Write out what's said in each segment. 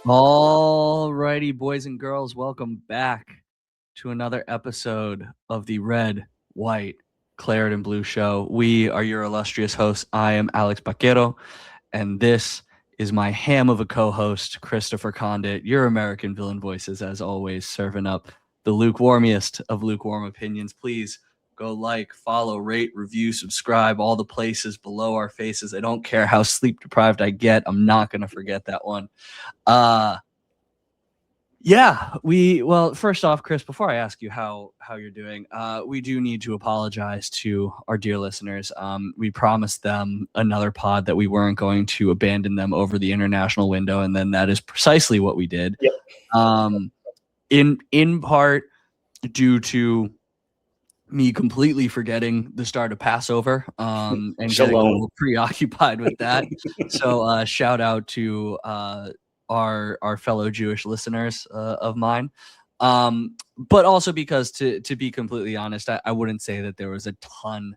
All righty, boys and girls, welcome back to another episode of the Red, White, Claret, and Blue Show. We are your illustrious hosts. I am Alex Baquero, and this is my ham of a co-host, Christopher Condit, your American villain voices, as always, serving up the lukewarmiest of lukewarm opinions. Please go like, follow, rate, review, subscribe, all the places below our faces. I don't care how sleep deprived I get. I'm not going to forget that one. First off, Chris, before I ask you how you're doing, we do need to apologize to our dear listeners. We promised them another pod that we weren't going to abandon them over the international window, and then that is precisely what we did. Yep. In part due to me completely forgetting the start of Passover and getting a little preoccupied with that. So shout out to our fellow Jewish listeners of mine. But also because to be completely honest, I wouldn't say that there was a ton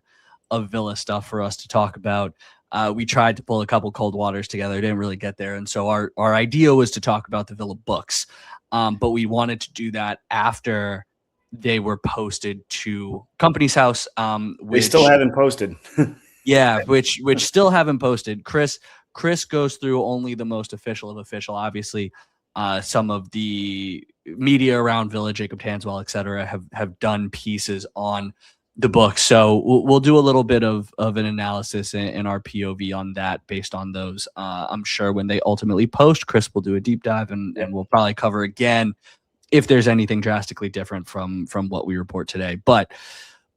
of Villa stuff for us to talk about. We tried to pull a couple cold waters together, didn't really get there. And so our idea was to talk about the Villa books. But we wanted to do that after they were posted to Company's House. They still haven't posted. Yeah, which still haven't posted. Chris goes through only the most official of official. Obviously, some of the media around Villa, Jacob Tanswell, etc., have done pieces on the book. So we'll do a little bit of an analysis in our POV on that based on those. I'm sure when they ultimately post, Chris will do a deep dive and we'll probably cover again if there's anything drastically different from what we report today. But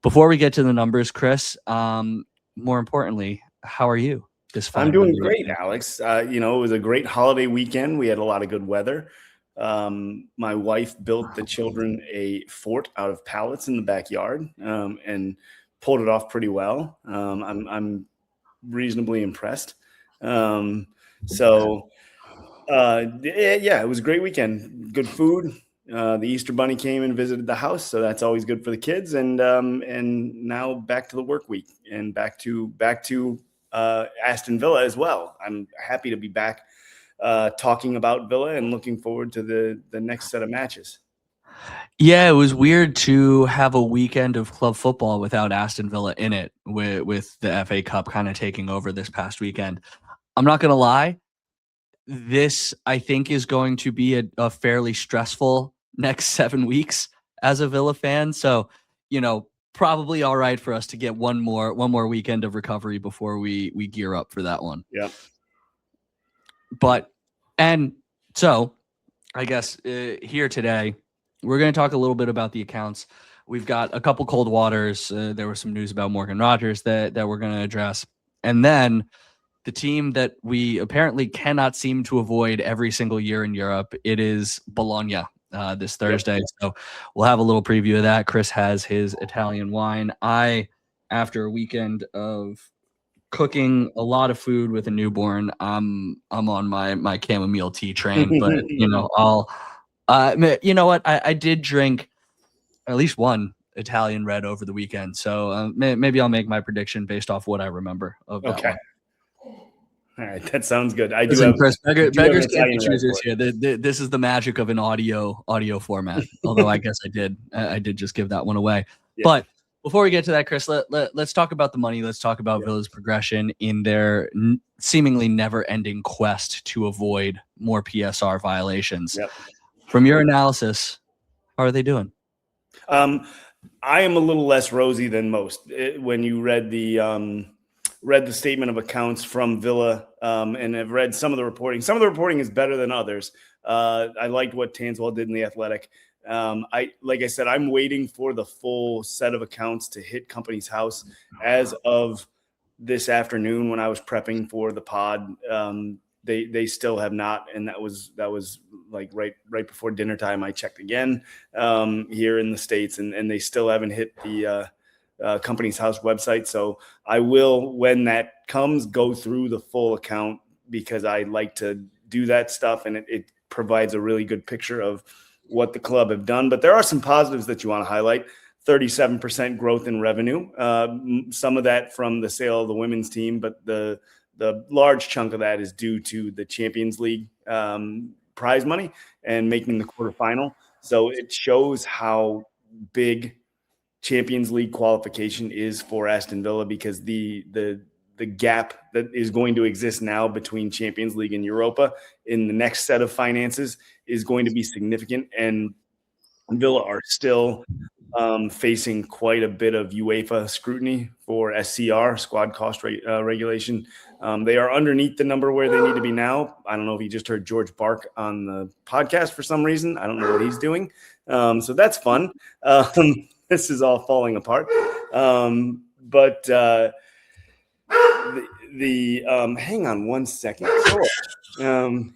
before we get to the numbers, Chris, more importantly, how are you? I'm doing great, Alex. It was a great holiday weekend. We had a lot of good weather. My wife built the children a fort out of pallets in the backyard and pulled it off pretty well. I'm reasonably impressed. It was a great weekend. Good food. The Easter Bunny came and visited the house, so that's always good for the kids. And now back to the work week and back to Aston Villa as well. I'm happy to be back talking about Villa and looking forward to the next set of matches. Yeah, it was weird to have a weekend of club football without Aston Villa in it, with the FA Cup kind of taking over this past weekend. I'm not going to lie. This, I think, is going to be a fairly stressful next 7 weeks as a Villa fan. So, probably all right for us to get one more weekend of recovery before we gear up for that one. Yeah. So I guess here today, we're going to talk a little bit about the accounts. We've got a couple cold waters. There was some news about Morgan Rogers that we're going to address. And then the team that we apparently cannot seem to avoid every single year in Europe, it is Bologna this Thursday. Yep. So we'll have a little preview of that. Chris has his Italian wine. After a weekend of cooking a lot of food with a newborn, I'm on my chamomile tea train. But you know what? I did drink at least one Italian red over the weekend. So maybe I'll make my prediction based off what I remember of that one. All right, that sounds good. I Listen, do have Chris, beggars can't be choosers here. This is the magic of an audio format. Although I guess I did just give that one away. Yeah. But before we get to that, Chris, let's talk about the money. Let's talk about Villa's progression in their seemingly never-ending quest to avoid more PSR violations. Yep. From your analysis, how are they doing? I am a little less rosy than most. When you read the statement of accounts from Villa and have read some of the reporting. Some of the reporting is better than others. I liked what Tanswell did in The Athletic. Like I said, I'm waiting for the full set of accounts to hit Company's House. As of this afternoon, when I was prepping for the pod, they still have not, and that was like right before dinner time. I checked again here in the States, and they still haven't hit the Company's House website. So I will, when that comes, go through the full account because I like to do that stuff, and it provides a really good picture of what the club have done. But there are some positives that you want to highlight. 37% growth in revenue. Some of that from the sale of the women's team, but the large chunk of that is due to the Champions League prize money and making the quarterfinal. So it shows how big Champions League qualification is for Aston Villa, because the gap that is going to exist now between Champions League and Europa in the next set of finances is going to be significant. And Villa are still facing quite a bit of UEFA scrutiny for SCR, squad cost regulation. They are underneath the number where they need to be now. I don't know if you just heard George bark on the podcast for some reason. I don't know what he's doing. So that's fun. This is all falling apart. But hang on one second.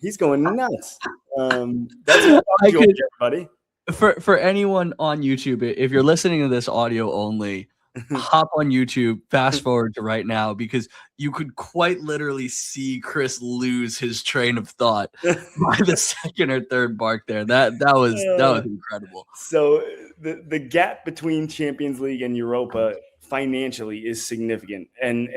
He's going nuts. That's George, everybody. For anyone on YouTube, if you're listening to this audio only, hop on YouTube, fast forward to right now, because you could quite literally see Chris lose his train of thought by the second or third bark there. That was incredible. So the gap between Champions League and Europa financially is significant, and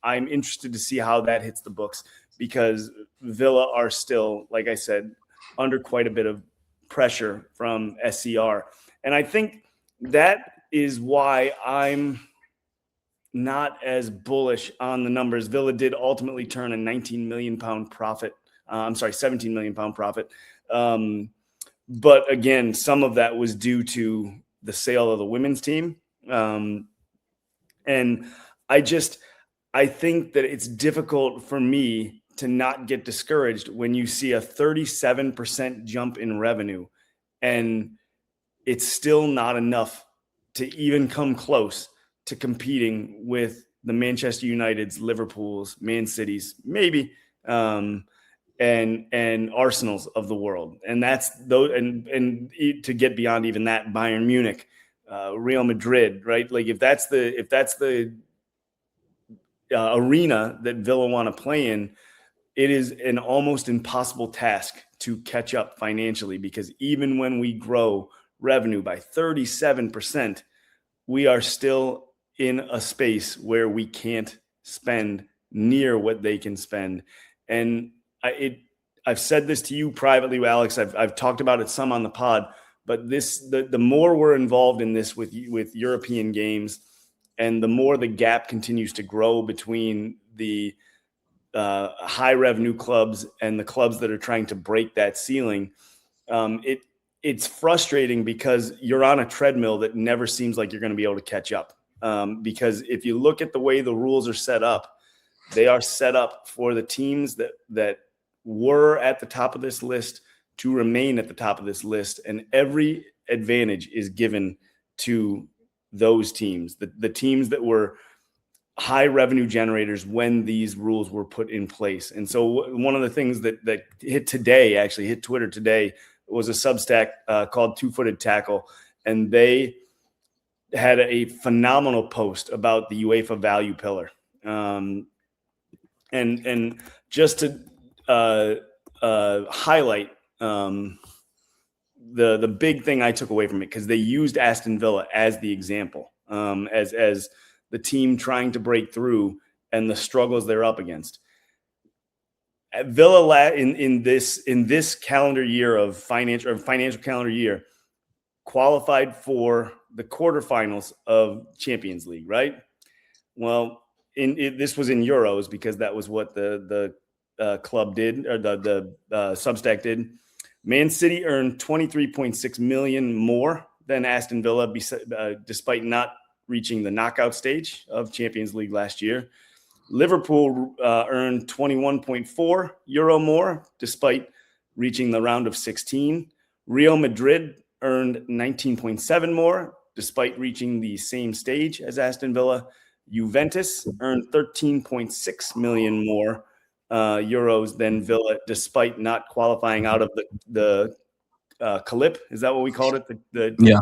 I'm interested to see how that hits the books, because Villa are still, like I said, under quite a bit of pressure from SCR. And I think that is why I'm not as bullish on the numbers. Villa did ultimately turn a 19 million pound profit. 17 million pound profit. But again, some of that was due to the sale of the women's team. And I think that it's difficult for me to not get discouraged when you see a 37% jump in revenue, and it's still not enough to even come close to competing with the Manchester Uniteds, Liverpools, Man Cities, maybe, and Arsenals of the world. And that's those, and to get beyond even that, Bayern Munich, Real Madrid, right? Like if that's the arena that Villa want to play in, it is an almost impossible task to catch up financially, because even when we grow revenue by 37%, we are still in a space where we can't spend near what they can spend. And I've said this to you privately, Alex. I've talked about it some on the pod, but the more we're involved in this with European games, and the more the gap continues to grow between the high revenue clubs and the clubs that are trying to break that ceiling, it's frustrating, because you're on a treadmill that never seems like you're going to be able to catch up. Because if you look at the way the rules are set up, they are set up for the teams that were at the top of this list to remain at the top of this list, and every advantage is given to those teams, the teams that were high revenue generators when these rules were put in place. And so one of the things that hit Twitter today, was a Substack called Two Footed Tackle. And they had a phenomenal post about the UEFA value pillar. And just to highlight the big thing I took away from it, because they used Aston Villa as the example, as the team trying to break through and the struggles they're up against. At Villa in this calendar year of financial calendar year, qualified for the quarterfinals of Champions League, right? Well, this was in euros, because that was what the club did, or the Substack did. Man City earned 23.6 million more than Aston Villa, despite not reaching the knockout stage of Champions League last year. Liverpool earned 21.4 euro more, despite reaching the round of 16. Real Madrid earned 19.7 more, despite reaching the same stage as Aston Villa. Juventus earned 13.6 million more euros than Villa, despite not qualifying out of the Calip. Is that what we called it? The Champions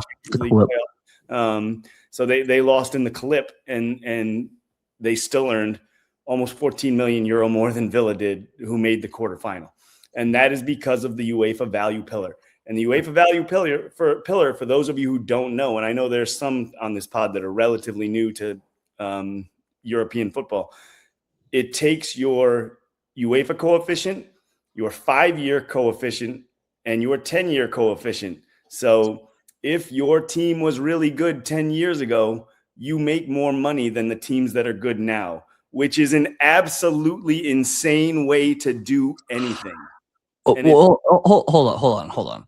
League. So they lost in the Calip, and they still earned almost 14 million euro more than Villa did, who made the quarterfinal. And that is because of the UEFA value pillar. And the UEFA value pillar, for those of you who don't know, and I know there's some on this pod that are relatively new to European football, it takes your UEFA coefficient, your 5-year coefficient and your 10-year coefficient. So if your team was really good 10 years ago, you make more money than the teams that are good now, which is an absolutely insane way to do anything. Well, hold on.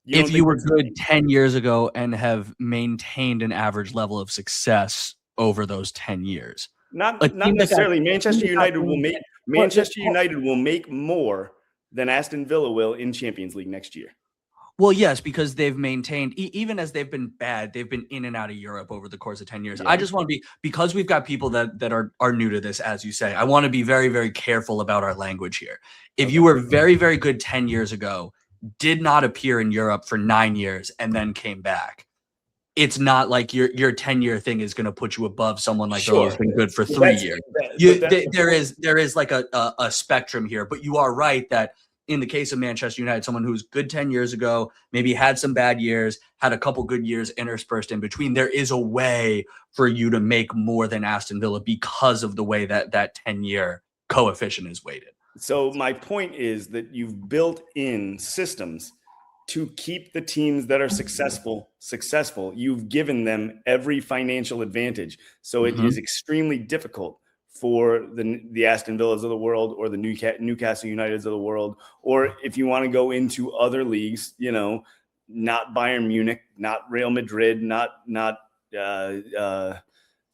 If you were good 10 years ago and have maintained an average level of success over those 10 years, not necessarily. Manchester United will make more than Aston Villa will in Champions League next year. Well, yes, because they've maintained, even as they've been bad, they've been in and out of Europe over the course of 10 years. Yeah. I just want to be, because we've got people that are new to this, as you say, I want to be very, very careful about our language here. If you were very, very good 10 years ago, did not appear in Europe for 9 years, and then came back, it's not like your 10-year thing is going to put you above someone like Villa who's been good for 3 years. There is like a spectrum here, but you are right that in the case of Manchester United, someone who was good 10 years ago, maybe had some bad years, had a couple good years interspersed in between, there is a way for you to make more than Aston Villa because of the way that 10-year coefficient is weighted. So my point is that you've built in systems to keep the teams that are successful. You've given them every financial advantage. So it is extremely difficult for the Aston Villas of the world, or the Newcastle Uniteds of the world, or if you want to go into other leagues, not Bayern Munich, not Real Madrid, not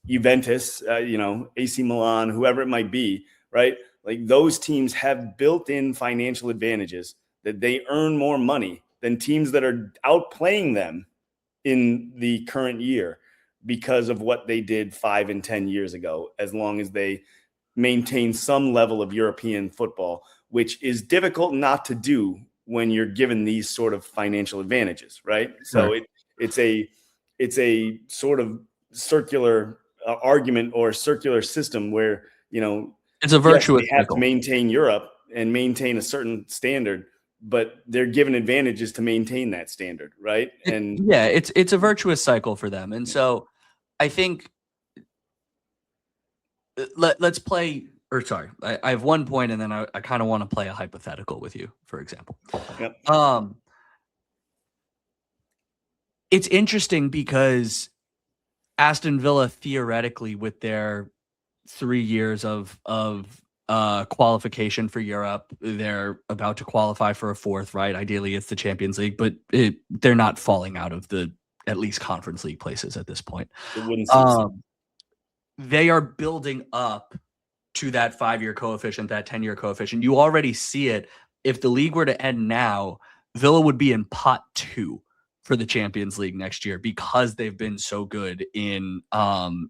Juventus, AC Milan, whoever it might be, right? Like, those teams have built-in financial advantages that they earn more money than teams that are outplaying them in the current year, because of what they did 5 and 10 years ago, as long as they maintain some level of European football, which is difficult not to do when you're given these sort of financial advantages, right? So it's a sort of circular argument, or circular system where, it's a virtuous they have to maintain Europe and maintain a certain standard, but they're given advantages to maintain that standard, right? And it's a virtuous cycle for them. And so I think let's play, or sorry, I have one point, and then I kind of want to play a hypothetical with you, for example. Yep. It's interesting because Aston Villa, theoretically, with their 3 years of qualification for Europe, they're about to qualify for a fourth, right? Ideally, it's the Champions League, but they're not falling out of the at least Conference League places at this point. It wouldn't seem they are building up to that 5-year coefficient, that 10-year coefficient. You already see it. If the league were to end now, Villa would be in pot 2 for the Champions League next year, because they've been so good in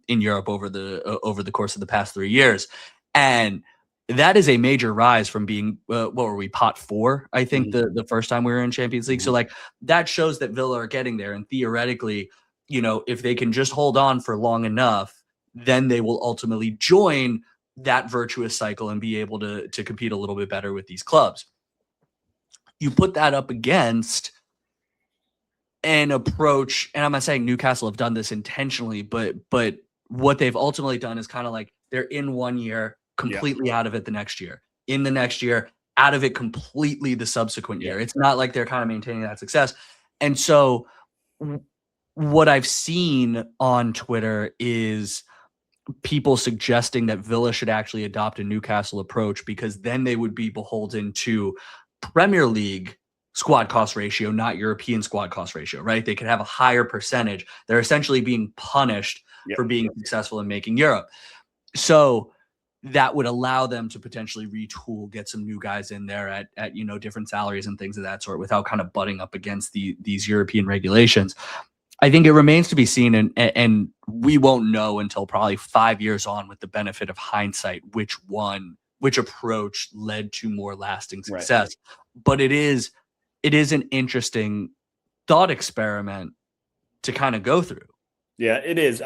Europe over the course of the past 3 years. And that is a major rise from being, what were we, pot 4, I think, the first time we were in Champions League. So like, that shows that Villa are getting there. And theoretically, if they can just hold on for long enough, then they will ultimately join that virtuous cycle and be able to compete a little bit better with these clubs. You put that up against an approach, and I'm not saying Newcastle have done this intentionally, but what they've ultimately done is kind of like, they're in 1 year, completely out of it the next year, in the next year, out of it completely the subsequent year. It's not like they're kind of maintaining that success. And so what I've seen on Twitter is people suggesting that Villa should actually adopt a Newcastle approach, because then they would be beholden to Premier League squad cost ratio, not European squad cost ratio, right? They could have a higher percentage. They're essentially being punished for being successful in making Europe. So that would allow them to potentially retool, get some new guys in there at different salaries and things of that sort, without kind of butting up against these European regulations. I think it remains to be seen, and we won't know until probably 5 years on, with the benefit of hindsight, which approach led to more lasting success. Right. But it is an interesting thought experiment to kind of go through. Yeah, it is.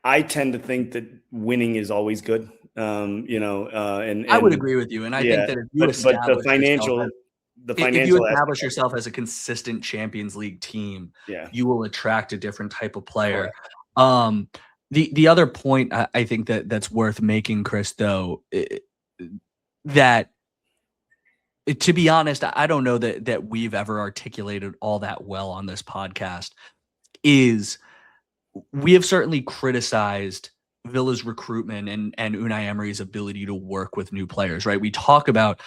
I tend to think that winning is always good. And I would agree with you. And I think that if you establish yourself as a consistent Champions League team, you will attract a different type of player. The other point I think that's worth making, Chris, though, that to be honest, I don't know that we've ever articulated all that well on this podcast, is we have certainly criticized Villa's recruitment and Unai Emery's ability to work with new players, right? We talk about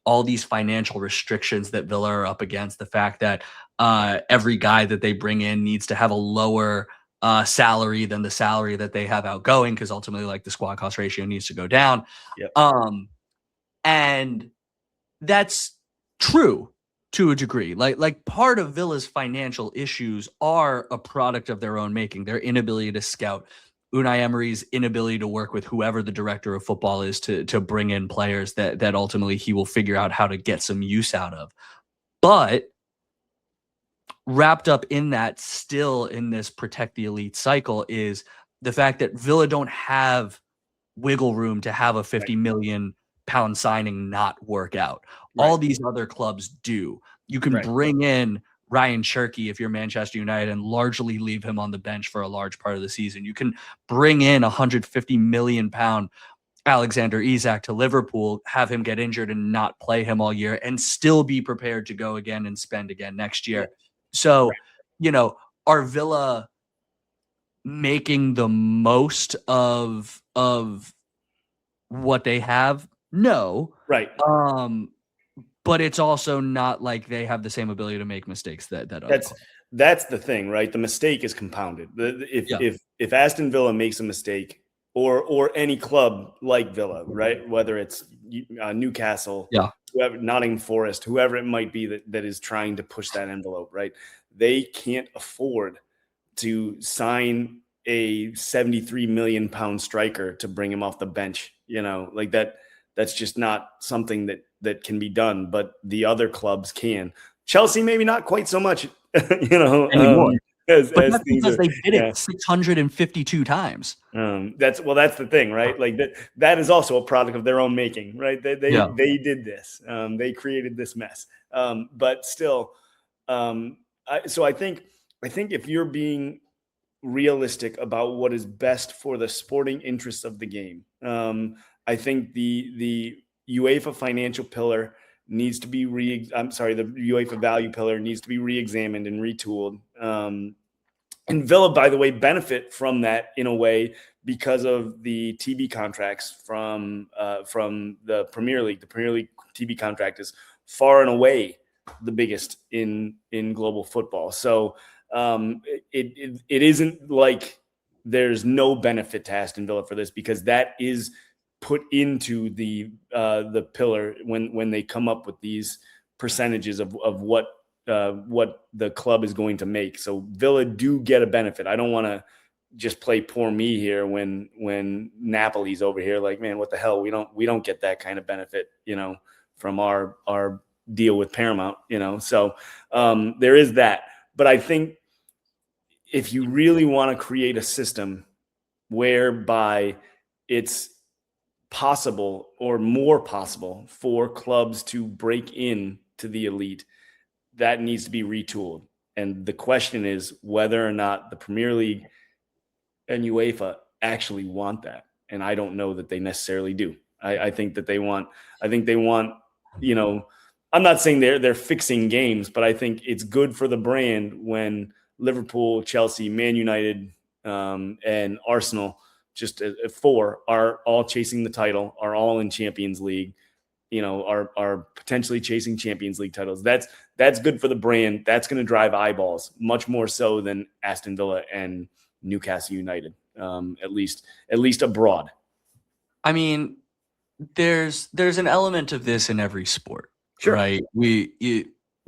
all these financial restrictions that Villa are up against, the fact that every guy that they bring in needs to have a lower salary than the salary that they have outgoing, because ultimately, like, the squad cost ratio needs to go down. Yep. And that's true to a degree. Like part of Villa's financial issues are a product of their own making, their inability to scout, Unai Emery's inability to work with whoever the director of football is to bring in players that ultimately he will figure out how to get some use out of. But wrapped up in that, still in this protect the elite cycle, is the fact that Villa don't have wiggle room to have a 50 million pound signing not work out. Right. All these other clubs do. You can bring in Ryan Cherky if you're Manchester United and largely leave him on the bench for a large part of the season. You can bring in 150 million pound Alexander Isak to Liverpool, have him get injured and not play him all year, and still be prepared to go again and spend again next year. So, are Villa making the most of what they have? No. Right. But it's also not like they have the same ability to make mistakes that that's the thing, right? The mistake is compounded. If Aston Villa makes a mistake, or any club like Villa, right, whether it's Newcastle, whoever, Nottingham Forest, whoever it might be that is trying to push that envelope, right, they can't afford to sign a 73 million pound striker to bring him off the bench. Like that. That's just not something that can be done, but the other clubs can. Chelsea, maybe not quite so much, anymore. But that's because they did it 652 times. That's the thing, right? Like that is also a product of their own making, right? They did this. They created this mess. But still, so I think if you're being realistic about what is best for the sporting interests of the game, I think the UEFA financial pillar needs to be the UEFA value pillar needs to be re-examined and retooled. And Villa, by the way, benefit from that in a way because of the TV contracts from the Premier League. The Premier League TV contract is far and away the biggest in global football. So it isn't like there's no benefit to Aston Villa for this, because that is put into the pillar when they come up with these percentages of what the club is going to make. So Villa do get a benefit. I don't want to just play poor me here when Napoli's over here like, man, what the hell? We don't get that kind of benefit, from our deal with Paramount, So there is that. But I think if you really want to create a system whereby it's possible or more possible for clubs to break in to the elite, that needs to be retooled. And the question is whether or not the Premier League and UEFA actually want that. And I don't know that they necessarily do. I think they want, I'm not saying they're fixing games, but I think it's good for the brand when Liverpool, Chelsea, Man United, and Arsenal, just four, are all chasing the title, are all in Champions League, are potentially chasing Champions League titles. That's good for the brand. That's going to drive eyeballs much more so than Aston Villa and Newcastle United, at least abroad. I mean, there's an element of this in every sport, sure, right?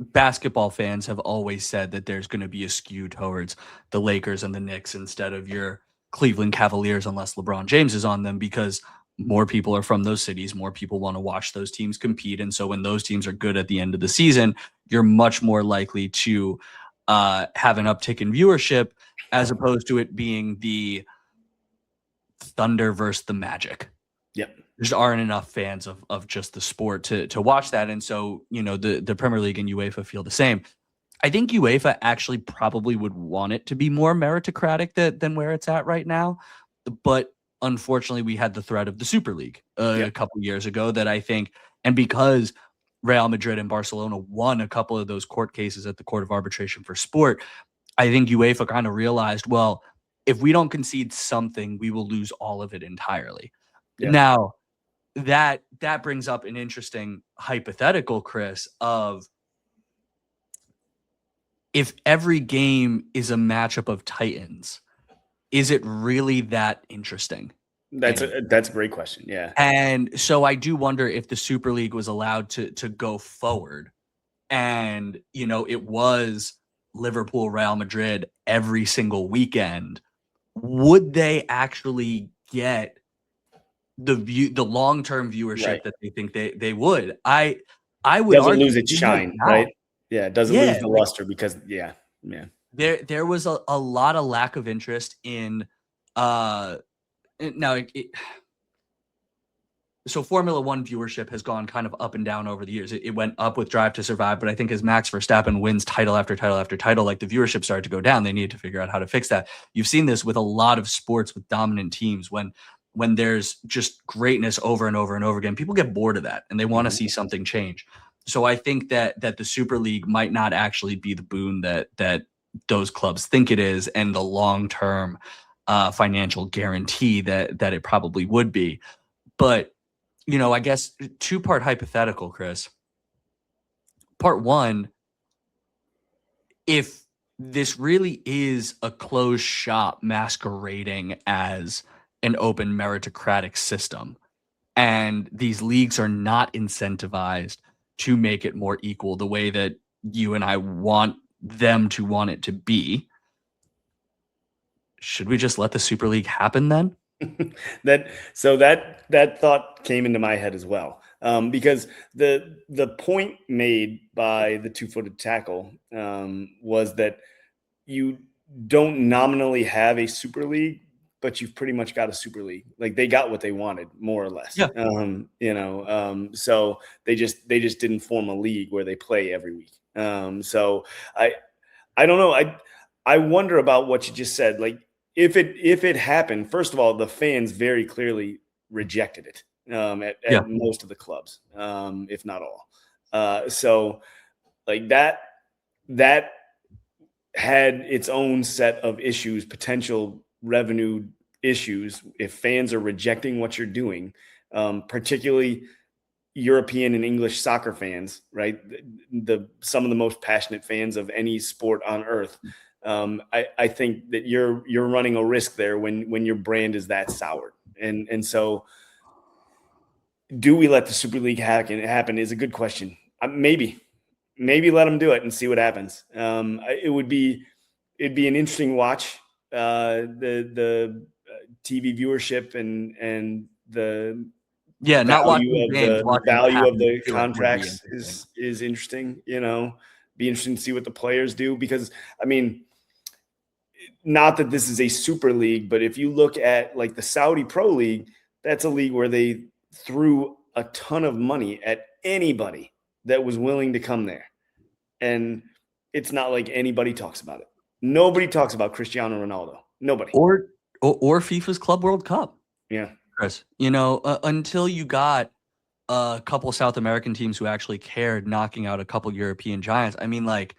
Basketball fans have always said that there's going to be a skew towards the Lakers and the Knicks instead of your Cleveland Cavaliers, unless LeBron James is on them, because more people are from those cities, more people want to watch those teams compete. And so when those teams are good at the end of the season, you're much more likely to have an uptick in viewership, as opposed to it being the Thunder versus the Magic. Yep. There aren't enough fans of just the sport to watch that. And so, the Premier League and UEFA feel the same. I think UEFA actually probably would want it to be more meritocratic than where it's at right now. But unfortunately, we had the threat of the Super League a couple years ago that I think, and because Real Madrid and Barcelona won a couple of those court cases at the Court of Arbitration for Sport, I think UEFA kind of realized, well, if we don't concede something, we will lose all of it entirely. Yeah. Now, that brings up an interesting hypothetical, Chris, of if every game is a matchup of titans, is it really that interesting? That's a great question. Yeah. And so I do wonder if the Super League was allowed to go forward and, it was Liverpool, Real Madrid every single weekend, would they actually get the long-term viewership that they think they would? I would doesn't argue lose its shine, right? Yeah, it doesn't lose the luster because there was a lot of lack of interest in now so Formula One viewership has gone kind of up and down over the years. It went up with Drive to Survive, but I think as Max Verstappen wins title after title after title, like the viewership started to go down. They needed to figure out how to fix that. You've seen this with a lot of sports with dominant teams when there's just greatness over and over and over again, people get bored of that and they want to see something change. So I think that the Super League might not actually be the boon that those clubs think it is, and the long-term financial guarantee that it probably would be. But I guess two-part hypothetical, Chris. Part one, if this really is a closed shop masquerading as an open meritocratic system, and these leagues are not incentivized to make it more equal the way that you and I want them to want it to be, should we just let the Super League happen then? that thought came into my head as well, because the point made by the two-footed tackle was that you don't nominally have a Super League, but you've pretty much got a Super League. Like they got what they wanted, more or less. Yeah. So they just didn't form a league where they play every week. So I don't know. I wonder about what you just said. Like if it happened, first of all, the fans very clearly rejected it at most of the clubs, if not all. So like that had its own set of issues, potential revenue issues, if fans are rejecting what you're doing, particularly European and English soccer fans, right? Some of the most passionate fans of any sport on earth. I think that you're running a risk there when your brand is that soured. And so do we let the Super League happen is a good question. Maybe let them do it and see what happens. It'd be an interesting watch. The TV viewership and the value of the contracts is interesting. Be interesting to see what the players do, because I mean, not that this is a super league, but if you look at like the Saudi Pro League, that's a league where they threw a ton of money at anybody that was willing to come there. And it's not like anybody talks about it. Nobody talks about Cristiano Ronaldo. Nobody. Or FIFA's Club World Cup. Yeah. Chris, until you got a couple South American teams who actually cared knocking out a couple European giants. I mean, like,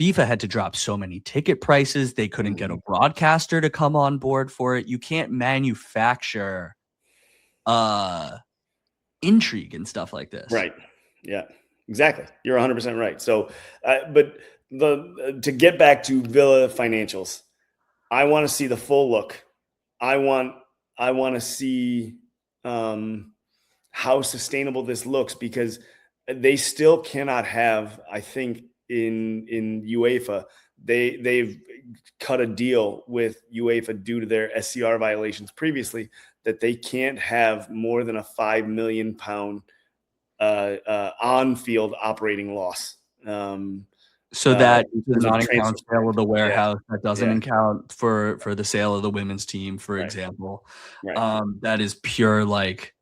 FIFA had to drop so many ticket prices. They couldn't get a broadcaster to come on board for it. You can't manufacture intrigue and stuff like this. Right. Yeah, exactly. You're 100% right. So, but to get back to Villa financials, I want to see the full look. I want to see how sustainable this looks, because they still cannot have, I think, in UEFA, they've cut a deal with UEFA due to their SCR violations previously, that they can't have more than a £5 million on-field operating loss. So that does not account for the sale of the warehouse. Yeah. That doesn't account for the sale of the women's team, for example. Right. That is pure like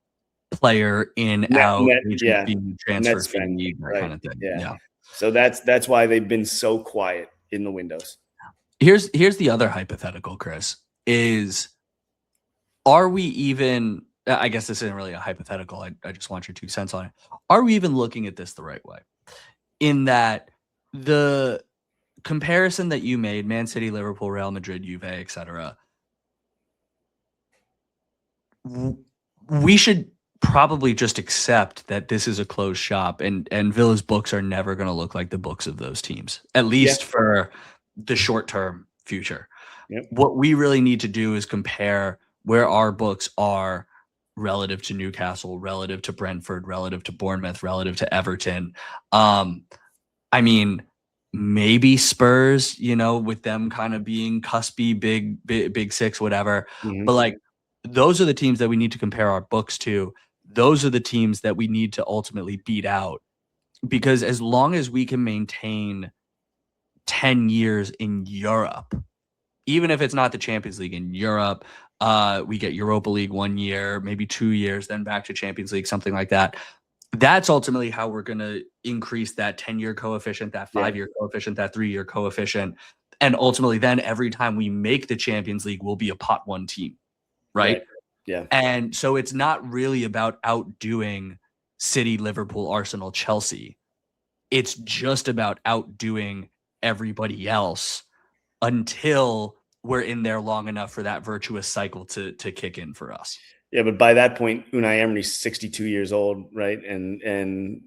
player in out being transfer fee, that kind of thing. Yeah. So that's why they've been so quiet in the windows. Here's the other hypothetical, Chris, is are we even I guess this isn't really a hypothetical. I just want your 2 cents on it. Are we even looking at this the right way? In that the comparison that you made, Man City, Liverpool, Real Madrid, Juve, etc., we should probably just accept that this is a closed shop, and Villa's books are never going to look like the books of those teams, at least for the short-term future. Yep. What we really need to do is compare where our books are relative to Newcastle, relative to Brentford, relative to Bournemouth, relative to Everton. I mean, maybe Spurs, with them kind of being cuspy, big six, whatever. Mm-hmm. But like, those are the teams that we need to compare our books to. Those are the teams that we need to ultimately beat out, because as long as we can maintain 10 years in Europe, even if it's not the Champions League in Europe, we get Europa League 1 year, maybe 2 years, then back to Champions League, something like that. That's ultimately how we're going to increase that 10-year coefficient, that 5-year coefficient, that 3-year coefficient. And ultimately, then every time we make the Champions League, we'll be a pot 1 team, right? Yeah. And so it's not really about outdoing City, Liverpool, Arsenal, Chelsea. It's just about outdoing everybody else until we're in there long enough for that virtuous cycle to kick in for us. Yeah, but by that point, Unai Emery's 62 years old, right? And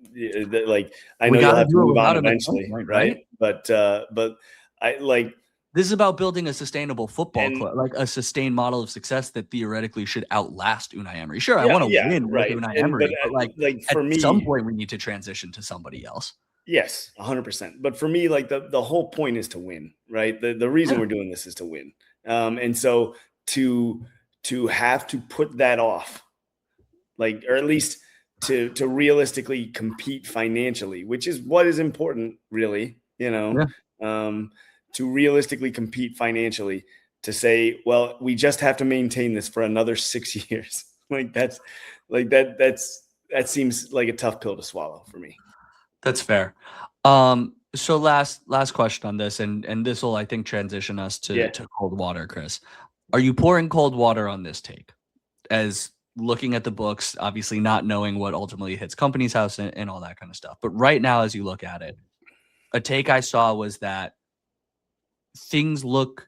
like, I know you'll have to move on eventually, right? But I like, this is about building a sustainable football club, like a sustained model of success that theoretically should outlast Unai Emery. Sure, I want to win with Unai Emery, but like for me, at some point we need to transition to somebody else. Yes, 100%. But for me, like the whole point is to win, right? The reason we're doing this is to win. And so to have to put that off, like, or at least to realistically compete financially, which is what is important, really, to realistically compete financially, to say, well, we just have to maintain this for another 6 years. That seems like a tough pill to swallow for me. That's fair. So last question on this, and this will, I think, transition us to cold water, Chris. Are you pouring cold water on this take? As looking at the books, obviously not knowing what ultimately hits Company's House and all that kind of stuff. But right now, as you look at it, a take I saw was that things look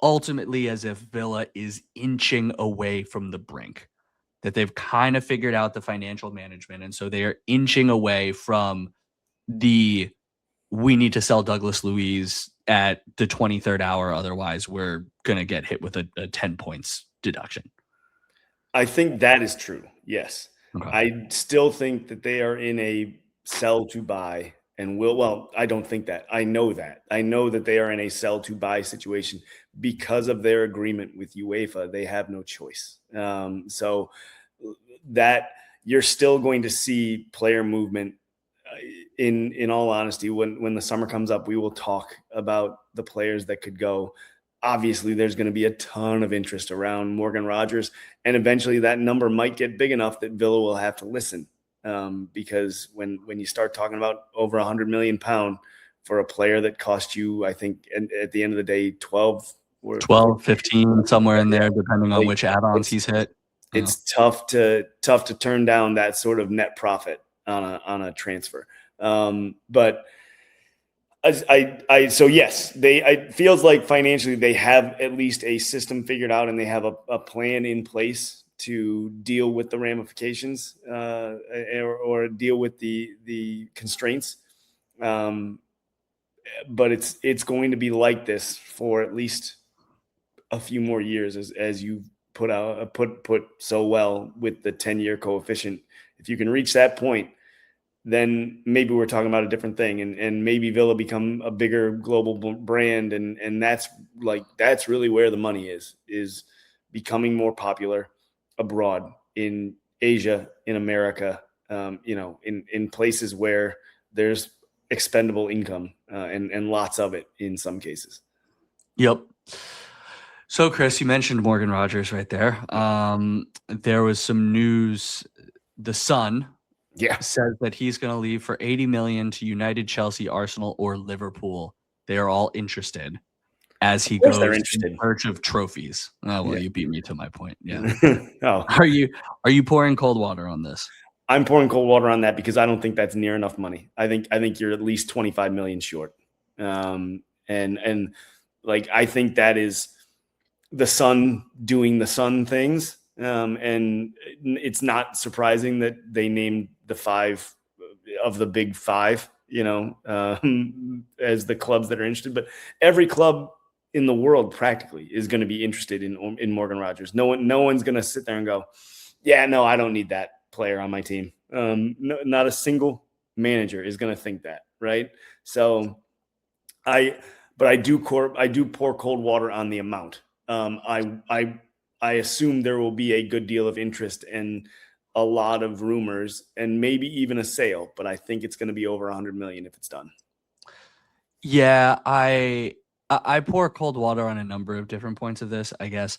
ultimately as if Villa is inching away from the brink, that they've kind of figured out the financial management. And so they are inching away from we need to sell Douglas Luiz at the 23rd hour. Otherwise, we're going to get hit with a 10 points deduction. I think that is true. Yes. Okay. I still think that they are in a sell to buy and I don't think that. I know that. I know that they are in a sell to buy situation because of their agreement with UEFA. They have no choice. So that you're still going to see player movement. In all honesty, when the summer comes up, we will talk about the players that could go. Obviously, there's going to be a ton of interest around Morgan Rogers, and eventually that number might get big enough that Villa will have to listen. Because when you start talking about over £100 million for a player that cost you, I think, at the end of the day, 12, 15, somewhere in there, depending on which add-ons he's hit. It's tough to turn down that sort of net profit on a transfer. But so yes, it feels like financially they have at least a system figured out, and they have a plan in place to deal with the ramifications or deal with the constraints. But it's going to be like this for at least a few more years, as you put so well with the 10-year coefficient. If you can reach that point, then maybe we're talking about a different thing, and maybe Villa become a bigger global brand, and that's really where the money is becoming more popular abroad, in Asia, in America, in places where there's expendable income and lots of it in some cases. Yep. So, Chris, you mentioned Morgan Rogers right there. There was some news. The Sun says that he's going to leave for 80 million to United, Chelsea, Arsenal, or Liverpool. They are all interested. as he course they're goes in interested. search of trophies. Oh, well, Yeah. you beat me to my point. Yeah. Oh, Are you pouring cold water on this? I'm pouring cold water on that because I don't think that's near enough money. I think you're at least 25 million short. And like I think that is the Sun doing the Sun things. And it's not surprising that they named the 5 of the big 5, as the clubs that are interested. But every club in the world practically is going to be interested in Morgan Rogers. No one's going to sit there and go, yeah, no, I don't need that player on my team. No, not a single manager is going to think that, right? So I do pour cold water on the amount. I assume there will be a good deal of interest and a lot of rumors and maybe even a sale, but I think it's going to be over 100 million if it's done. Yeah, I pour cold water on a number of different points of this. I guess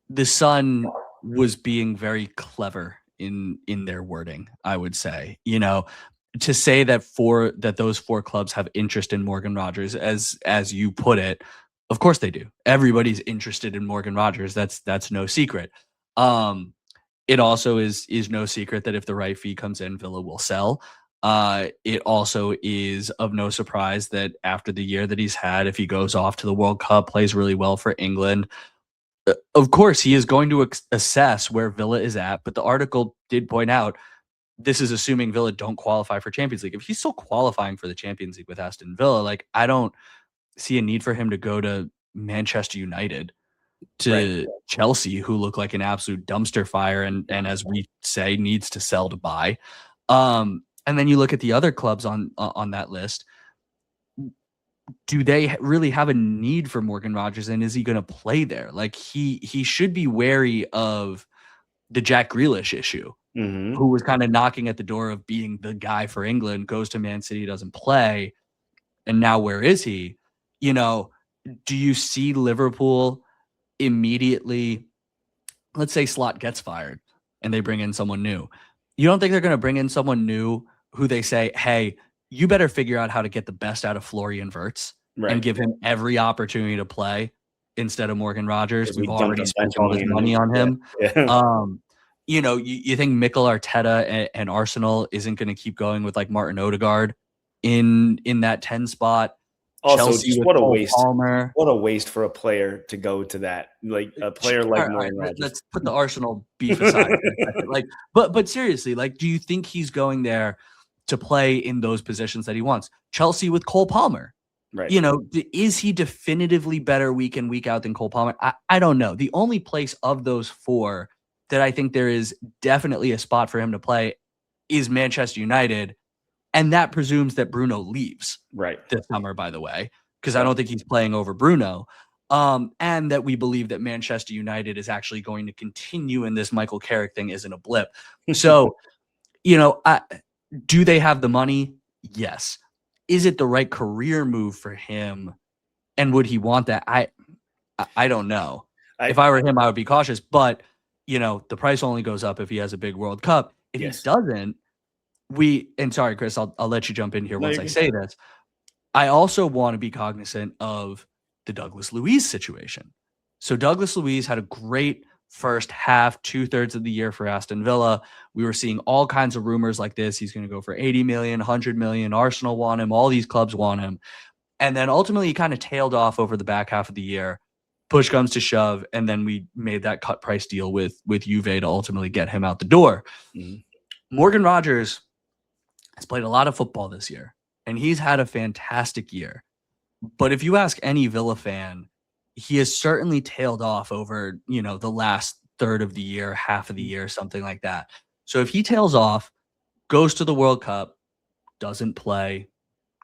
the Sun was being very clever in their wording, I would say. To say that those 4 clubs have interest in Morgan Rogers, as you put it, of course they do. Everybody's interested in Morgan Rogers. That's no secret. It also is no secret that if the right fee comes in, Villa will sell. It also is of no surprise that after the year that he's had, if he goes off to the World Cup, plays really well for England, of course he is going to assess where Villa is at. But the article did point out this is assuming Villa don't qualify for Champions League. If he's still qualifying for the Champions League with Aston Villa, like I don't see a need for him to go to Manchester United, to Right. Chelsea, who look like an absolute dumpster fire and as we say, needs to sell to buy. And then you look at the other clubs on that list. Do they really have a need for Morgan Rogers, and is he going to play there? Like he should be wary of the Jack Grealish issue, who was kind of knocking at the door of being the guy for England, goes to Man City, doesn't play, and now where is he? Do you see Liverpool immediately? Let's say Slot gets fired and they bring in someone new. You don't think they're going to bring in someone new who they say, hey, you better figure out how to get the best out of Florian Wirtz and give him every opportunity to play instead of Morgan Rogers. We've already spent all this money on him. Yeah. You think Mikel Arteta and Arsenal isn't going to keep going with like Martin Odegaard in that 10 spot? Also, Chelsea just with what a Cole waste. Palmer. What a waste for a player to go to that. Like a player like Morgan Rogers. Let's put the Arsenal beef aside for a second. Like, but seriously, like, do you think he's going there to play in those positions that he wants? Chelsea with Cole Palmer. Right. Is he definitively better week in, week out than Cole Palmer? I don't know. The only place of those 4 that I think there is definitely a spot for him to play is Manchester United. And that presumes that Bruno leaves this summer, by the way, because I don't think he's playing over Bruno. And that we believe that Manchester United is actually going to continue and this Michael Carrick thing isn't a blip. So, do they have the money? Yes. Is it the right career move for him? And would he want that? I don't know. If I were him, I would be cautious. But, the price only goes up if he has a big World Cup. If he doesn't, and sorry, Chris, I'll let you jump in here once I say this. I also want to be cognizant of the Douglas Luiz situation. So Douglas Luiz had a great first half, 2/3 of the year for Aston Villa. We were seeing all kinds of rumors like this. He's going to go for 80 million, 100 million. Arsenal want him. All these clubs want him. And then ultimately he kind of tailed off over the back half of the year. Push comes to shove. And then we made that cut price deal with Juve to ultimately get him out the door. Morgan Rogers has played a lot of football this year, and he's had a fantastic year. But if you ask any Villa fan, he has certainly tailed off over, the last third of the year, half of the year, something like that. So if he tails off, goes to the World Cup, doesn't play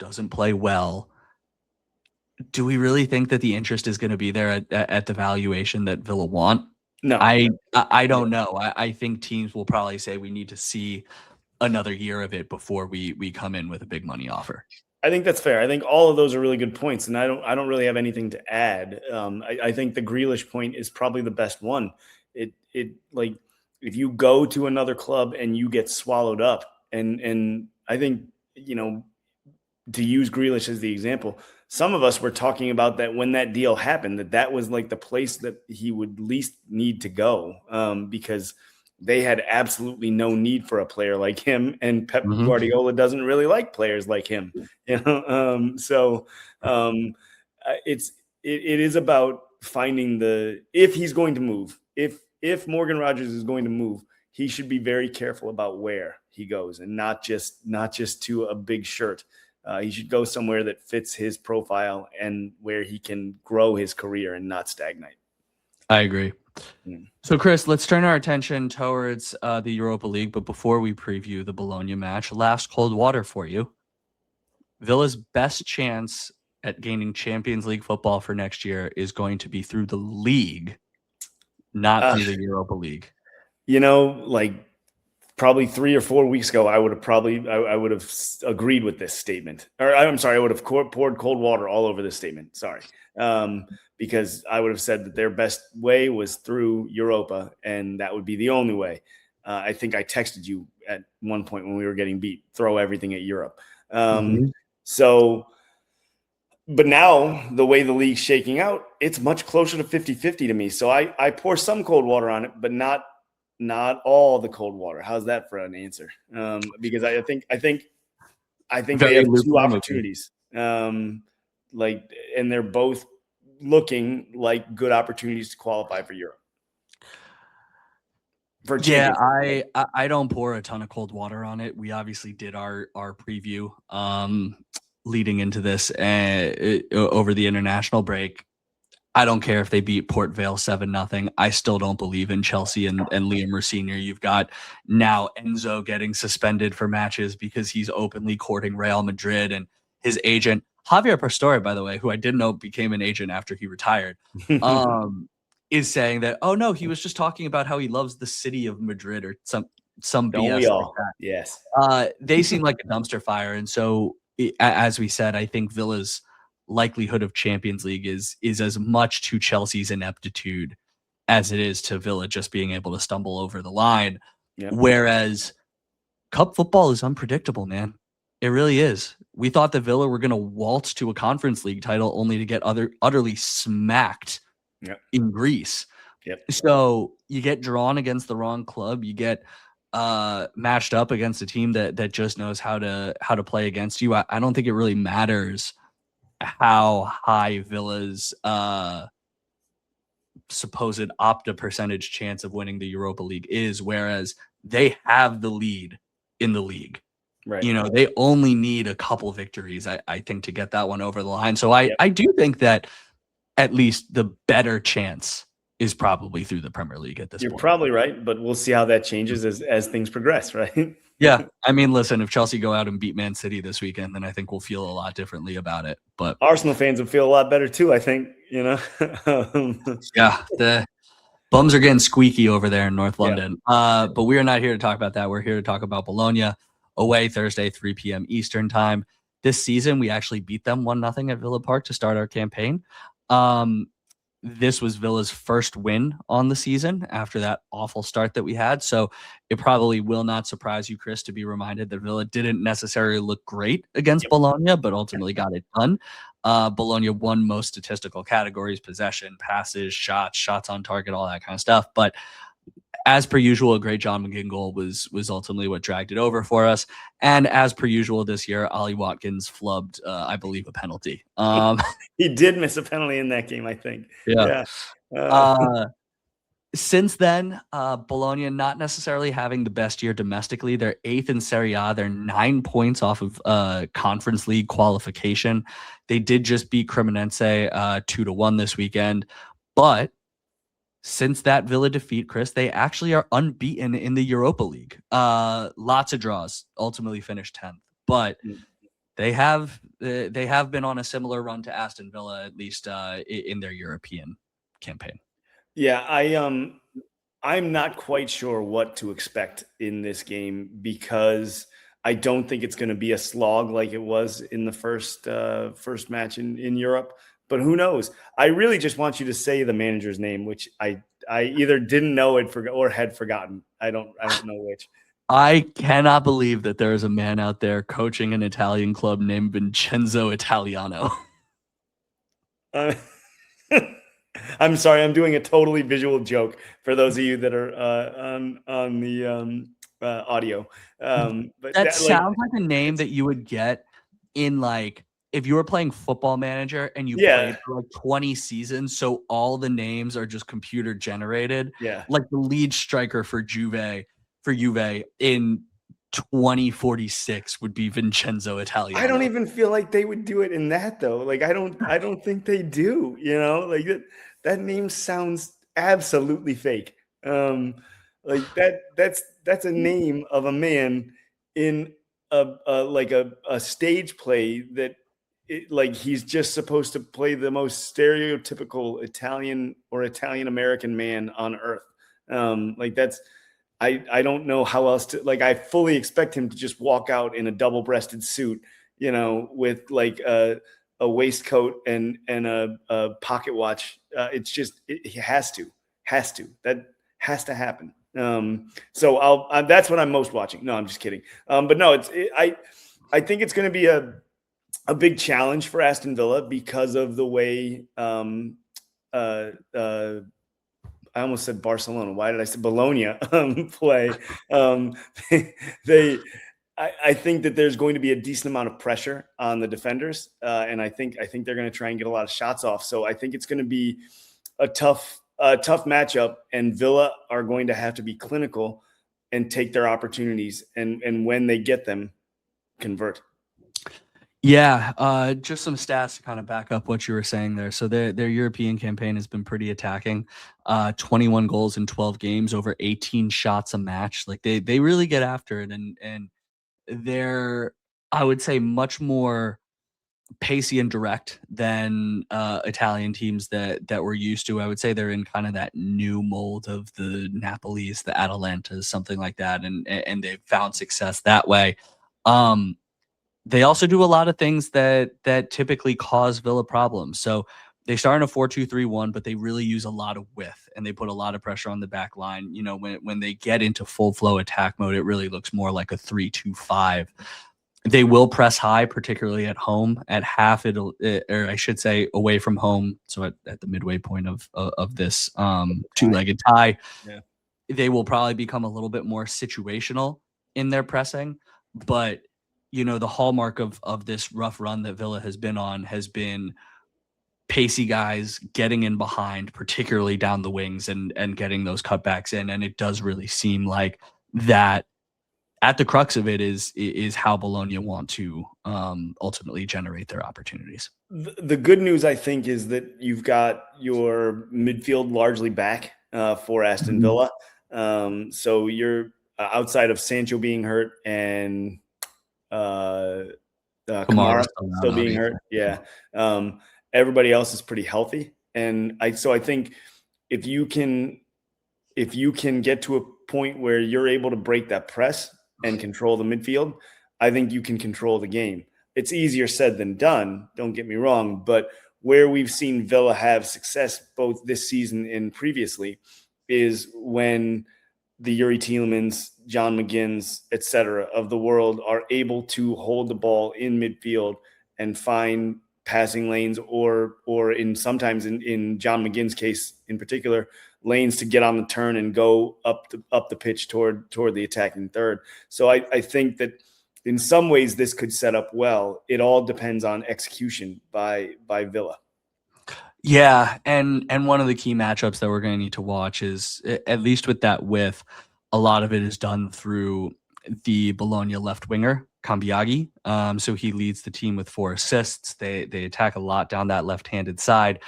well, do we really think that the interest is going to be there at the valuation that Villa want? No. I don't know. I think teams will probably say we need to see another year of it before we come in with a big money offer. I think that's fair. I think all of those are really good points, and I don't really have anything to add. I think the Grealish point is probably the best one. It like if you go to another club and you get swallowed up, and I think to use Grealish as the example, some of us were talking about that when that deal happened, that was like the place that he would least need to go, because they had absolutely no need for a player like him, and Pep Guardiola doesn't really like players like him, you know. It is about finding if he's going to move, if Morgan Rogers is going to move, he should be very careful about where he goes, and not just to a big shirt. He should go somewhere that fits his profile and where he can grow his career and not stagnate. I agree. So, Chris, let's turn our attention towards the Europa League. But before we preview the Bologna match, last cold water for you. Villa's best chance at gaining Champions League football for next year is going to be through the league, not through the Europa League. You know, like probably 3 or 4 weeks ago, I would have agreed with this statement. Or I'm sorry, I would have poured cold water all over this statement. Sorry. Because I would have said that their best way was through Europa, and that would be the only way. I think I texted you at one point when we were getting beat, throw everything at Europe. So, but now the way the league's shaking out, it's much closer to 50-50 to me. So I pour some cold water on it, but not all the cold water. How's that for an answer? Because I think they have 2 opportunities. And they're both looking like good opportunities to qualify for Europe. Yeah, I don't pour a ton of cold water on it. We obviously did our preview leading into this over the international break. I don't care if they beat Port Vale 7-0. I still don't believe in Chelsea and Liam Rossinier. You've got now Enzo getting suspended for matches because he's openly courting Real Madrid, and his agent, Javier Pastore, by the way, who I didn't know became an agent after he retired, is saying that, oh no, he was just talking about how he loves the city of Madrid or some Don't BS we all? like that. Yes. They seem like a dumpster fire, and so as we said, I think Villa's likelihood of Champions League is as much to Chelsea's ineptitude as it is to Villa just being able to stumble over the line. Yep. Whereas cup football is unpredictable, man. It really is. We thought that Villa were going to waltz to a Conference League title only to get utterly smacked in Greece. So you get drawn against the wrong club. You get matched up against a team that just knows how to play against you. I don't think it really matters how high Villa's supposed Opta percentage chance of winning the Europa League is, whereas they have the lead in the league. Right. You know, they only need a couple victories, I think, to get that one over the line. So I do think that at least the better chance is probably through the Premier League at this point. You're probably right, but we'll see how that changes as things progress, right? Yeah. I mean, listen, if Chelsea go out and beat Man City this weekend, then I think we'll feel a lot differently about it. But Arsenal fans will feel a lot better too, I think, you know. Yeah, the bums are getting squeaky over there in North London. But we are not here to talk about that. We're here to talk about Bologna away Thursday, 3 p.m. Eastern time. This season, we actually beat them 1-0 at Villa Park to start our campaign. This was Villa's first win on the season after that awful start that we had. So it probably will not surprise you, Chris, to be reminded that Villa didn't necessarily look great against Bologna, but ultimately got it done. Bologna won most statistical categories: possession, passes, shots on target, all that kind of stuff. But as per usual, a great John McGinn goal was ultimately what dragged it over for us. And as per usual this year, Ollie Watkins flubbed, I believe, a penalty. He did miss a penalty in that game, I think. Yeah. Since then, Bologna not necessarily having the best year domestically. They're 8th in Serie A. They're 9 points off of Conference League qualification. They did just beat Cremonense 2-1 this weekend. But since that Villa defeat, Chris, they actually are unbeaten in the Europa League. Lots of draws, ultimately finished 10th. But they have been on a similar run to Aston Villa, at least in their European campaign. Yeah, I'm not quite sure what to expect in this game, because I don't think it's going to be a slog like it was in the first match in Europe. But who knows? I really just want you to say the manager's name, which I either didn't know it or had forgotten. I don't know which. I cannot believe that there is a man out there coaching an Italian club named Vincenzo Italiano. I'm sorry, I'm doing a totally visual joke for those of you that are on the audio. But That that, like, sounds like a name that you would get in, like, if you were playing Football Manager and you yeah, played for, like, 20 seasons, so all the names are just computer generated, yeah. like the lead striker for Juve in 2046 would be Vincenzo I don't Italiano. even feel like they would do it in that though. Like I don't think they do, you know? Like that name sounds absolutely fake. Um like that's a name of a man in a stage play that like he's just supposed to play the most stereotypical Italian or Italian American man on earth. Like that's I don't know how else to like I fully expect him to just walk out in a double-breasted suit, you know, with like a waistcoat and a pocket watch. It's just he has to that has to happen. So that's what I'm most watching. No, I'm just kidding. But no, I think it's going to be a big challenge for Aston Villa because of the way uh, uh, I almost said Barcelona. Why did I say Bologna play? Um, they I think that there's going to be a decent amount of pressure on the defenders, and I think they're going to try and get a lot of shots off. So I think it's going to be a tough matchup, and Villa are going to have to be clinical and take their opportunities, and when they get them, convert. Yeah, just some stats to kind of back up what you were saying there. So their European campaign has been pretty attacking. 21 goals in 12 games, over 18 shots a match. Like they really get after it, and they're, I would say, much more pacey and direct than Italian teams that we're used to. I would say they're in kind of that new mold of the Napolis, the Atalantas, something like that, and they've found success that way. Um, they also do a lot of things that typically cause Villa problems. So they start in a 4-2-3-1, but they really use a lot of width and they put a lot of pressure on the back line. You know, when they get into full flow attack mode, it really looks more like a 3-2-5. They will press high, particularly at home. At half, or I should say, away from home. So at the midway point of this two-legged tie, Yeah. they will probably become a little bit more situational in their pressing. But you know, the hallmark of this rough run that Villa has been on has been pacey guys getting in behind, particularly down the wings, and getting those cutbacks in. And it does really seem like that at the crux of it is how Bologna want to ultimately generate their opportunities. The good news, I think, is that you've got your midfield largely back for Aston Villa. So you're outside of Sancho being hurt and Kamara still being hurt. Yeah. Everybody else is pretty healthy. And I think if you can get to a point where you're able to break that press and control the midfield, I think you can control the game. It's easier said than done, don't get me wrong, but where we've seen Villa have success both this season and previously is when the Yuri Tielemans, John McGinns, et cetera, of the world are able to hold the ball in midfield and find passing lanes or sometimes in John McGinn's case in particular, lanes to get on the turn and go up the pitch toward the attacking third. So I think that in some ways this could set up well. It all depends on execution by Villa. Yeah, and one of the key matchups that we're going to need to watch is, at least with that width, a lot of it is done through the Bologna left winger, Cambiaghi. So he leads the team with 4 assists. They attack a lot down that left-handed side.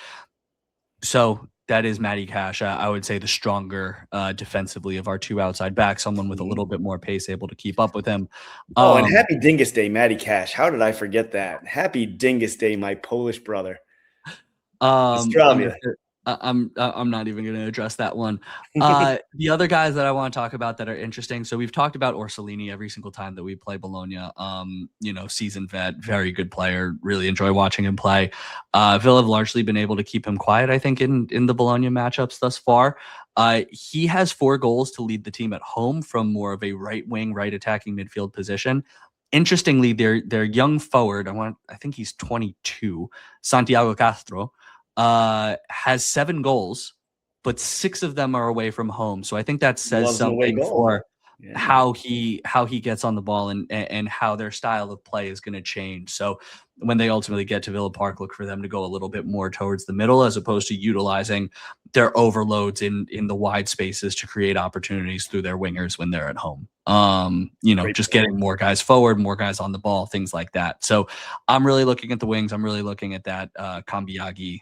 So that is Matty Cash. I would say the stronger defensively of our 2 outside backs, someone with a little bit more pace able to keep up with him. And happy Dingus Day, Matty Cash. How did I forget that? Happy Dingus Day, my Polish brother. Under I'm not even going to address that one. The other guys that I want to talk about that are interesting. So we've talked about Orsolini every single time that we play Bologna. Seasoned vet, very good player. Really enjoy watching him play. Villa have largely been able to keep him quiet, I think, in the Bologna matchups thus far. He has 4 goals to lead the team at home from more of a right wing, right attacking midfield position. Interestingly, their young forward, I think he's 22, Santiago Castro, has 7 goals, but 6 of them are away from home. So I think that says something for how he gets on the ball and how their style of play is going to change. So when they ultimately get to Villa Park, look for them to go a little bit more towards the middle as opposed to utilizing their overloads in the wide spaces to create opportunities through their wingers when they're at home. Just getting more guys forward, more guys on the ball, things like that. So I'm really looking at the wings. I'm really looking at that Cambiaghi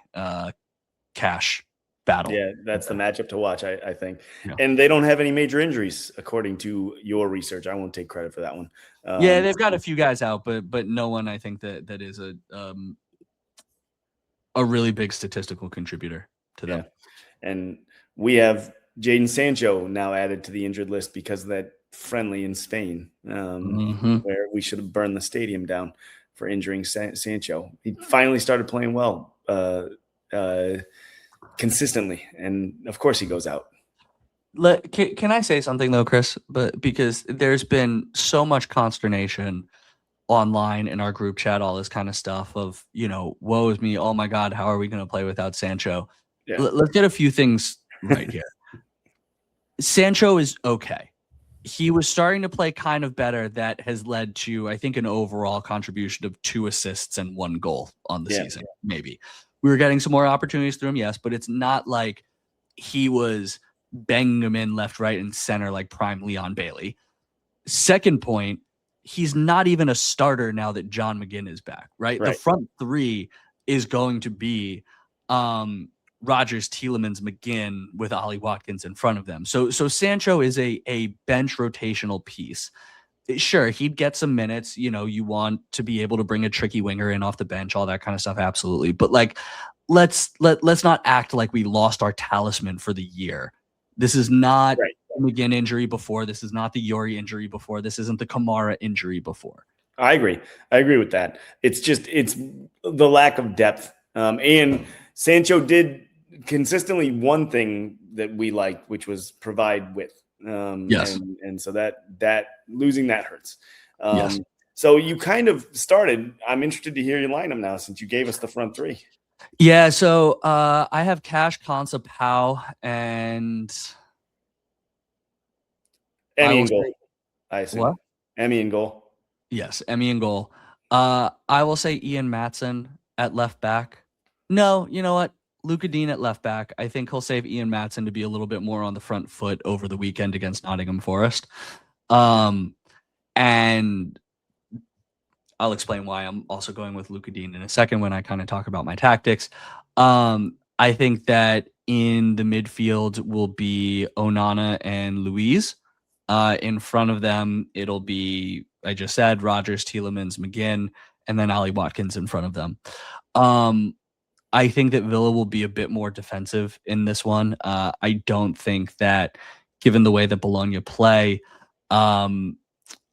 Cash battle. Yeah, that's the matchup to watch, I think. Yeah. And they don't have any major injuries, according to your research. I won't take credit for that one. Yeah, they've got a few guys out, but no one I think that is a really big statistical contributor to them. Yeah. And we have Jadon Sancho now added to the injured list because of that friendly in Spain, where we should have burned the stadium down for injuring Sancho. He finally started playing well consistently, and of course he goes out. Can I say something though, Chris? But because there's been so much consternation online in our group chat, all this kind of stuff of, woe is me. Oh my God, how are we going to play without Sancho? Yeah. Let's get a few things right here. Sancho is okay. He was starting to play kind of better. That has led to, I think, an overall contribution of 2 assists and 1 goal on the season. Maybe we were getting some more opportunities through him. Yes, but it's not like he was banging them in left, right, and center like prime Leon Bailey. Second point, he's not even a starter now that John McGinn is back, right? The front 3 is going to be Rodgers, Tielemans, McGinn with Ollie Watkins in front of them. So Sancho is a bench rotational piece. Sure, he'd get some minutes. You want to be able to bring a tricky winger in off the bench, all that kind of stuff. Absolutely. But let's not act like we lost our talisman for the year. This is not the McGinn injury before. This is not the Yuri injury before. This isn't the Kamara injury before. I agree with that. It's the lack of depth. And Sancho did consistently one thing that we liked, which was provide width. Yes. And so that losing that hurts. Yes. So you kind of started. I'm interested to hear your lineup now since you gave us the front 3. Yeah, so I have Cash, Konsa, Pau, and Emmy in goal. I assume. What? Emmy in goal. Yes, Emmy in goal. I will say Ian Maatsen at left back. No, you know what? Luca Dean at left back. I think he'll save Ian Maatsen to be a little bit more on the front foot over the weekend against Nottingham Forest. And I'll explain why I'm also going with Luca Dean in a second when I kind of talk about my tactics. I think that in the midfield will be Onana and Luiz. In front of them, it'll be, I just said, Rodgers, Tielemans, McGinn, and then Ollie Watkins in front of them. I think that Villa will be a bit more defensive in this one. I don't think that, given the way that Bologna play,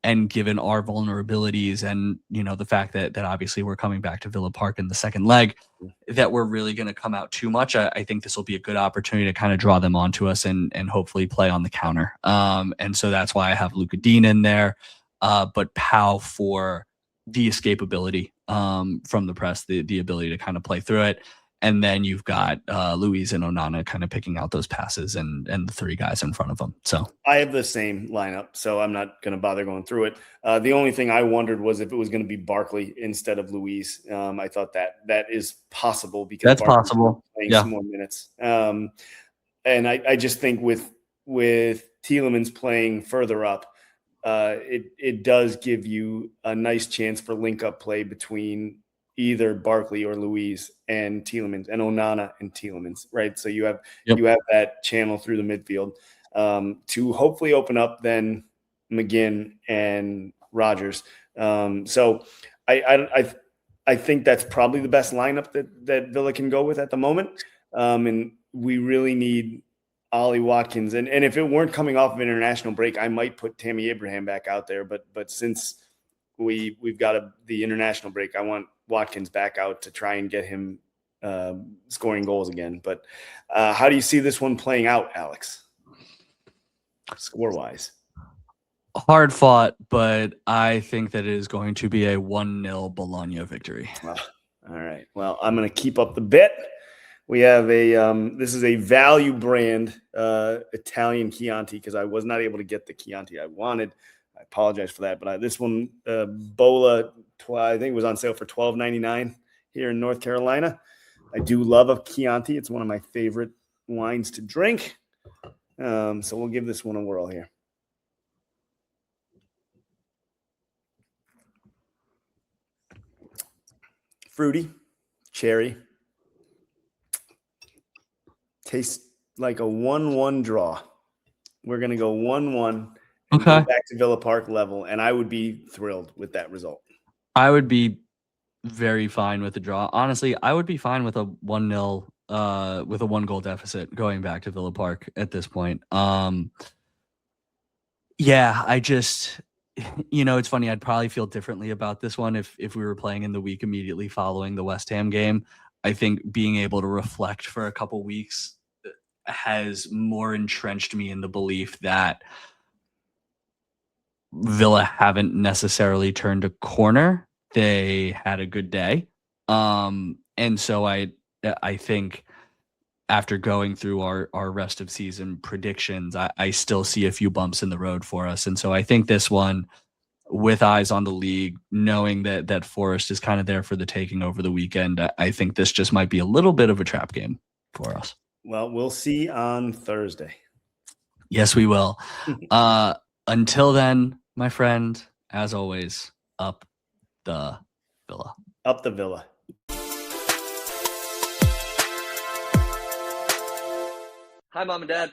and given our vulnerabilities and, the fact that obviously we're coming back to Villa Park in the second leg, that we're really going to come out too much. I think this will be a good opportunity to kind of draw them onto us and hopefully play on the counter. And so that's why I have Luca Dean in there, but Pau for the escapability from the press, the ability to kind of play through it. And then you've got Luiz and Onana kind of picking out those passes and the 3 guys in front of them. So I have the same lineup, so I'm not going to bother going through it. The only thing I wondered was if it was going to be Barkley instead of Luiz. I thought that is possible because that's possible. Playing some more minutes. And I just think with Tielemans playing further up, it does give you a nice chance for link-up play between either Barkley or Luiz and Tielemans and Onana and Tielemans, right? So you have that channel through the midfield to hopefully open up then McGinn and Rodgers. So I think that's probably the best lineup that Villa can go with at the moment. And we really need Ollie Watkins. And if it weren't coming off of an international break, I might put Tammy Abraham back out there. But since we've got the international break, I want Watkins back out to try and get him scoring goals again. But how do you see this one playing out, Alex? Score-wise. Hard fought, but I think that it is going to be a 1-0 Bologna victory. All right. Well, I'm going to keep up the bet. We have this is a value brand Italian Chianti because I was not able to get the Chianti I wanted. I apologize for that, but this one, Bola, I think it was on sale for $12.99 here in North Carolina. I do love a Chianti. It's one of my favorite wines to drink. So we'll give this one a whirl here. Fruity, cherry. Tastes like a 1-1 draw. We're going to go 1-1 and go back to Villa Park level, and I would be thrilled with that result. I would be very fine with the draw. Honestly, I would be fine with a 1-0 with a 1-goal deficit going back to Villa Park at this point. Yeah, I just it's funny. I'd probably feel differently about this one if we were playing in the week immediately following the West Ham game. I think being able to reflect for a couple weeks has more entrenched me in the belief that Villa haven't necessarily turned a corner. They had a good day. And so I think after going through our rest of season predictions, I still see a few bumps in the road for us. And so I think this one, with eyes on the league, knowing that Forest is kind of there for the taking over the weekend, I think this just might be a little bit of a trap game for us. Well, we'll see on Thursday. Yes, we will. Until then, my friend, as always, up the Villa. Up the Villa. Hi, Mom and Dad.